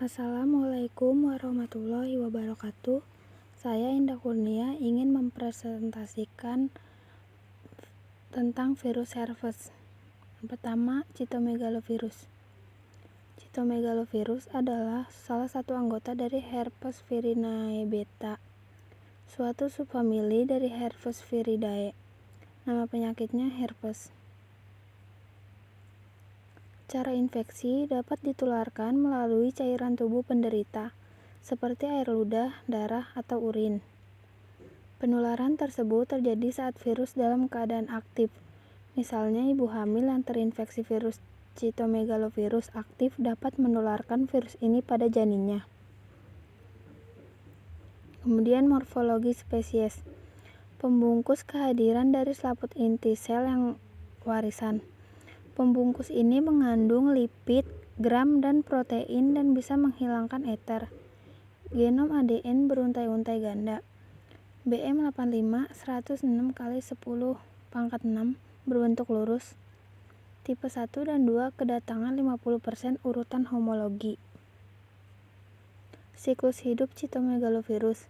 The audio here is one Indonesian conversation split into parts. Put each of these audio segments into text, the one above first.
Assalamualaikum warahmatullahi wabarakatuh. Saya Indah Kurnia ingin mempresentasikan tentang virus herpes. Yang pertama, cytomegalovirus. Cytomegalovirus adalah salah satu anggota dari Herpesviridae beta, suatu subfamili dari Herpesviridae. Nama penyakitnya herpes. Cara infeksi dapat ditularkan melalui cairan tubuh penderita, seperti air ludah, darah, atau urin. Penularan tersebut terjadi saat virus dalam keadaan aktif. Misalnya, ibu hamil yang terinfeksi virus cytomegalovirus aktif dapat menularkan virus ini pada janinnya. Kemudian morfologi spesies. Pembungkus kehadiran dari selaput inti sel yang warisan. Pembungkus ini mengandung lipid, gram, dan protein dan bisa menghilangkan ether. Genom ADN beruntai-untai ganda. BM85 106 x 10⁻⁶ berbentuk lurus. Tipe 1 dan 2 kedatangan 50% urutan homologi. Siklus hidup cytomegalovirus.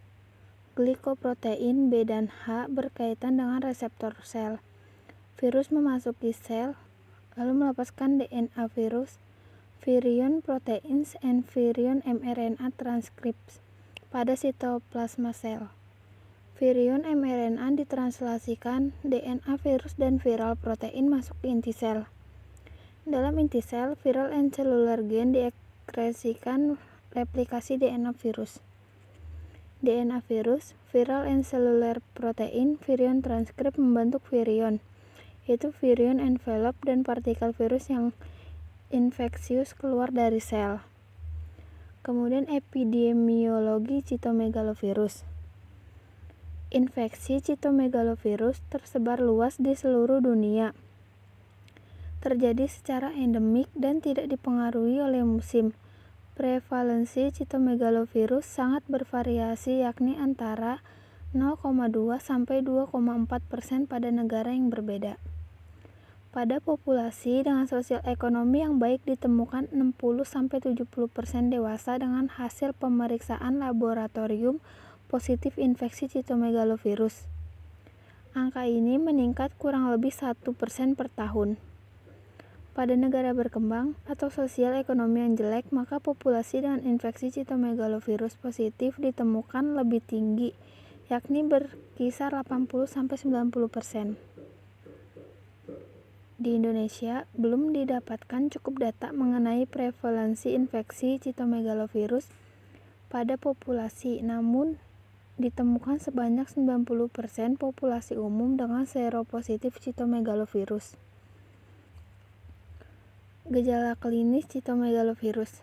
Glikoprotein B dan H berkaitan dengan reseptor sel. Virus memasuki sel lalu melepaskan DNA virus, virion proteins, and virion mRNA transcripts pada sitoplasma sel. Virion mRNA ditranslasikan DNA virus dan viral protein masuk ke inti sel. Dalam inti sel, viral and cellular gen diekspresikan replikasi DNA virus. DNA virus, viral and cellular protein, virion transcript membentuk virion, yaitu virion envelope dan partikel virus yang infeksius keluar dari sel. Kemudian epidemiologi cytomegalovirus. Infeksi cytomegalovirus tersebar luas di seluruh dunia. Terjadi secara endemik dan tidak dipengaruhi oleh musim. Prevalensi cytomegalovirus sangat bervariasi, yakni antara 0,2 sampai 2,4% pada negara yang berbeda. Pada populasi dengan sosial ekonomi yang baik ditemukan 60-70% dewasa dengan hasil pemeriksaan laboratorium positif infeksi cytomegalovirus. Angka ini meningkat kurang lebih 1% per tahun. Pada negara berkembang atau sosial ekonomi yang jelek, maka populasi dengan infeksi cytomegalovirus positif ditemukan lebih tinggi, yakni berkisar 80-90%. Di Indonesia, belum didapatkan cukup data mengenai prevalensi infeksi cytomegalovirus pada populasi, namun ditemukan sebanyak 90% populasi umum dengan seropositif cytomegalovirus. Gejala klinis cytomegalovirus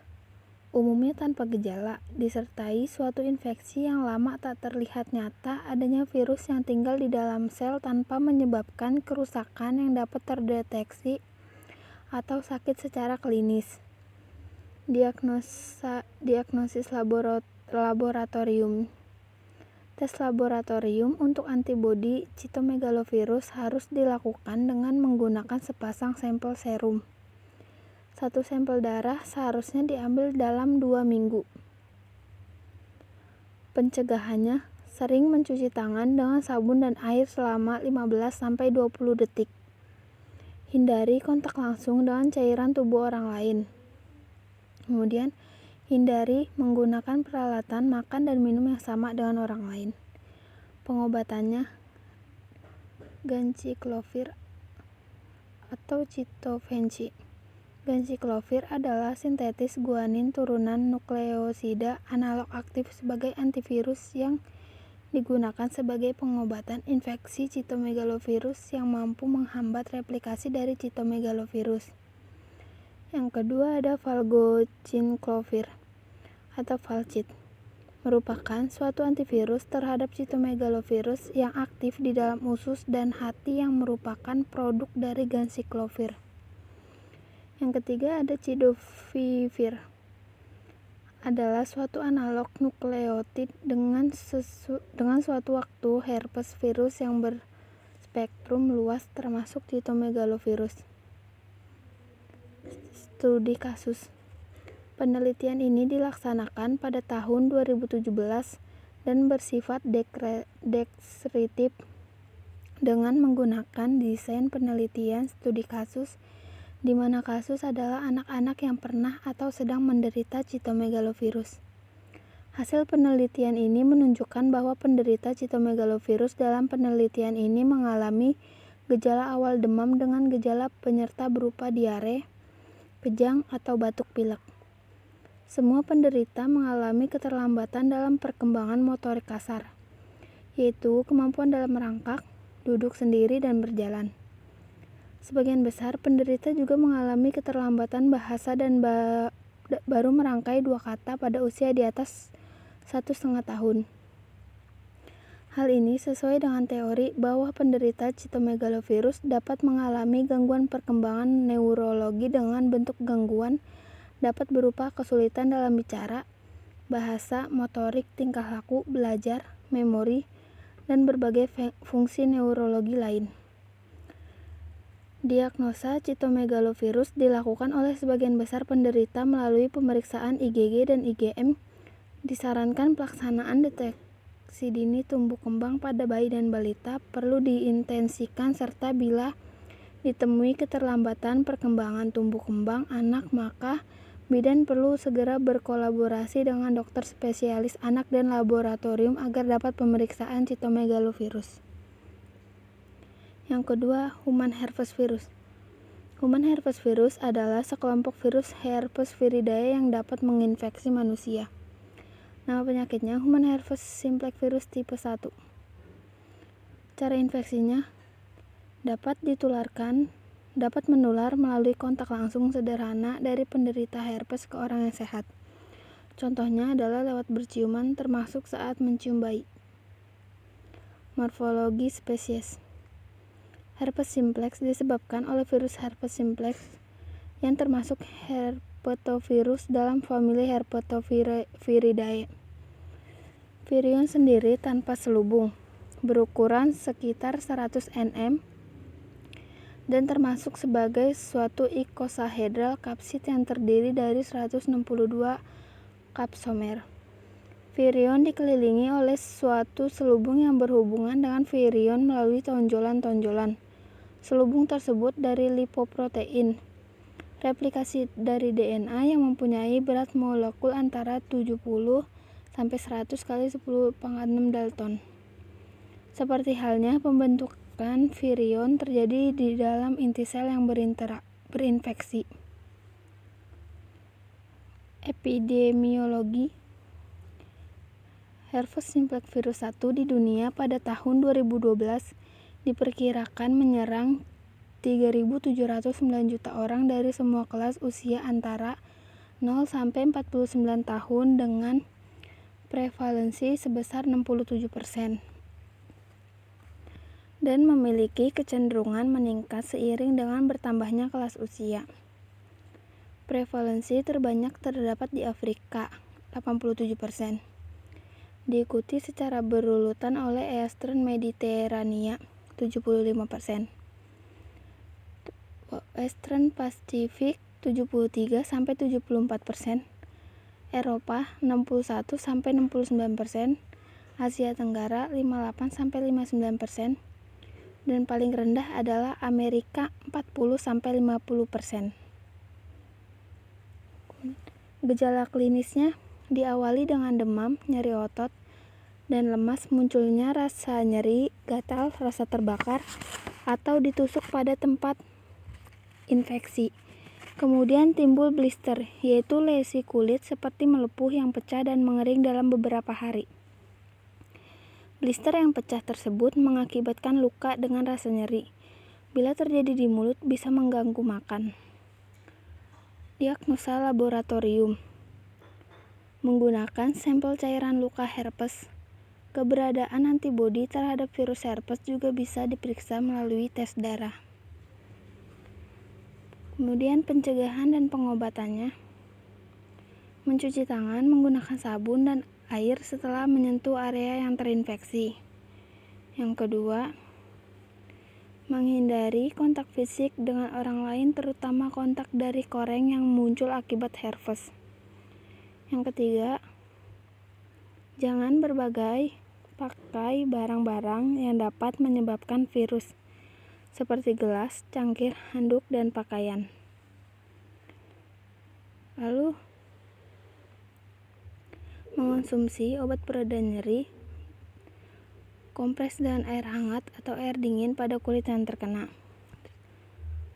umumnya tanpa gejala, disertai suatu infeksi yang lama tak terlihat nyata adanya virus yang tinggal di dalam sel tanpa menyebabkan kerusakan yang dapat terdeteksi atau sakit secara klinis. Diagnosis laboratorium. Tes laboratorium untuk antibodi cytomegalovirus harus dilakukan dengan menggunakan sepasang sampel serum. Satu sampel darah seharusnya diambil dalam 2 minggu. Pencegahannya, sering mencuci tangan dengan sabun dan air selama 15-20 detik. Hindari kontak langsung dengan cairan tubuh orang lain. Kemudian, hindari menggunakan peralatan makan dan minum yang sama dengan orang lain. Pengobatannya, ganciclovir atau citovenci. Ganciclovir adalah sintetis guanin turunan nukleosida analog aktif sebagai antivirus yang digunakan sebagai pengobatan infeksi cytomegalovirus yang mampu menghambat replikasi dari cytomegalovirus. Yang kedua ada valganciclovir atau Valcit, merupakan suatu antivirus terhadap cytomegalovirus yang aktif di dalam usus dan hati yang merupakan produk dari ganciclovir. Yang ketiga ada cidofovir, adalah suatu analog nukleotid dengan suatu waktu herpes virus yang berspektrum luas termasuk cytomegalovirus. Studi kasus. Penelitian ini dilaksanakan pada tahun 2017 dan bersifat deskriptif dengan menggunakan desain penelitian studi kasus, di mana kasus adalah anak-anak yang pernah atau sedang menderita cytomegalovirus. Hasil penelitian ini menunjukkan bahwa penderita cytomegalovirus dalam penelitian ini mengalami gejala awal demam dengan gejala penyerta berupa diare, kejang, atau batuk pilek. Semua penderita mengalami keterlambatan dalam perkembangan motorik kasar, yaitu kemampuan dalam merangkak, duduk sendiri, dan berjalan. Sebagian besar penderita juga mengalami keterlambatan bahasa dan baru merangkai 2 kata pada usia di atas 1,5 tahun. Hal ini sesuai dengan teori bahwa penderita cytomegalovirus dapat mengalami gangguan perkembangan neurologi dengan bentuk gangguan dapat berupa kesulitan dalam bicara, bahasa, motorik, tingkah laku, belajar, memori, dan berbagai fungsi neurologi lain. Diagnosa cytomegalovirus dilakukan oleh sebagian besar penderita melalui pemeriksaan IgG dan IgM. Disarankan pelaksanaan deteksi dini tumbuh kembang pada bayi dan balita perlu diintensikan, serta bila ditemui keterlambatan perkembangan tumbuh kembang anak, maka bidan perlu segera berkolaborasi dengan dokter spesialis anak dan laboratorium agar dapat pemeriksaan cytomegalovirus. Yang kedua, human herpes virus. Human herpes virus adalah sekelompok virus Herpes viridae yang dapat menginfeksi manusia. Nama penyakitnya human herpes simplex virus tipe 1. Cara infeksinya dapat menular melalui kontak langsung sederhana dari penderita herpes ke orang yang sehat. Contohnya adalah lewat berciuman, termasuk saat mencium bayi. Morfologi spesies. Herpes simplex disebabkan oleh virus herpes simplex yang termasuk herpetovirus dalam famili Herpetoviridae. Virion sendiri tanpa selubung, berukuran sekitar 100 nm, dan termasuk sebagai suatu icosahedral kapsid yang terdiri dari 162 kapsomer. Virion dikelilingi oleh suatu selubung yang berhubungan dengan virion melalui tonjolan-tonjolan. Selubung tersebut dari lipoprotein, replikasi dari DNA yang mempunyai berat molekul antara 70 sampai 100 kali 10⁻⁶ Dalton. Seperti halnya pembentukan virion terjadi di dalam inti sel yang berinfeksi. Epidemiologi. Herpes simplex virus 1 di dunia pada tahun 2012 diperkirakan menyerang 3.709 juta orang dari semua kelas usia antara 0 sampai 49 tahun dengan prevalensi sebesar 67%. Dan memiliki kecenderungan meningkat seiring dengan bertambahnya kelas usia. Prevalensi terbanyak terdapat di Afrika, 87%. Diikuti secara berurutan oleh Eastern Mediterania, 75%. Western Pacific, 73 sampai 74%. Eropa, 61 sampai 69%. Asia Tenggara, 58 sampai 59%. Dan paling rendah adalah Amerika, 40 sampai 50%. Gejala klinisnya diawali dengan demam, nyeri otot, dan lemas, munculnya rasa nyeri, gatal, rasa terbakar, atau ditusuk pada tempat infeksi. Kemudian timbul blister, yaitu lesi kulit seperti melepuh yang pecah dan mengering dalam beberapa hari. Blister yang pecah tersebut mengakibatkan luka dengan rasa nyeri. Bila terjadi di mulut, bisa mengganggu makan. Diagnosa laboratorium. Menggunakan sampel cairan luka herpes. Keberadaan antibodi terhadap virus herpes juga bisa diperiksa melalui tes darah. Kemudian pencegahan dan pengobatannya. Mencuci tangan menggunakan sabun dan air setelah menyentuh area yang terinfeksi. Yang kedua, menghindari kontak fisik dengan orang lain, terutama kontak dari koreng yang muncul akibat herpes. Yang ketiga, jangan pakai barang-barang yang dapat menyebabkan virus, seperti gelas, cangkir, handuk, dan pakaian. Lalu, mengonsumsi obat pereda nyeri, kompres dengan air hangat atau air dingin pada kulit yang terkena.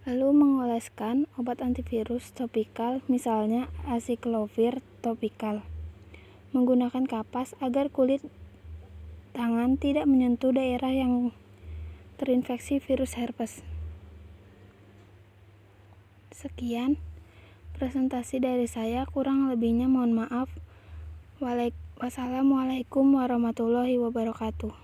Lalu mengoleskan obat antivirus topikal, misalnya acyclovir topikal. Menggunakan kapas agar kulit tangan tidak menyentuh daerah yang terinfeksi virus herpes. Sekian presentasi dari saya, kurang lebihnya mohon maaf. Wassalamualaikum warahmatullahi wabarakatuh.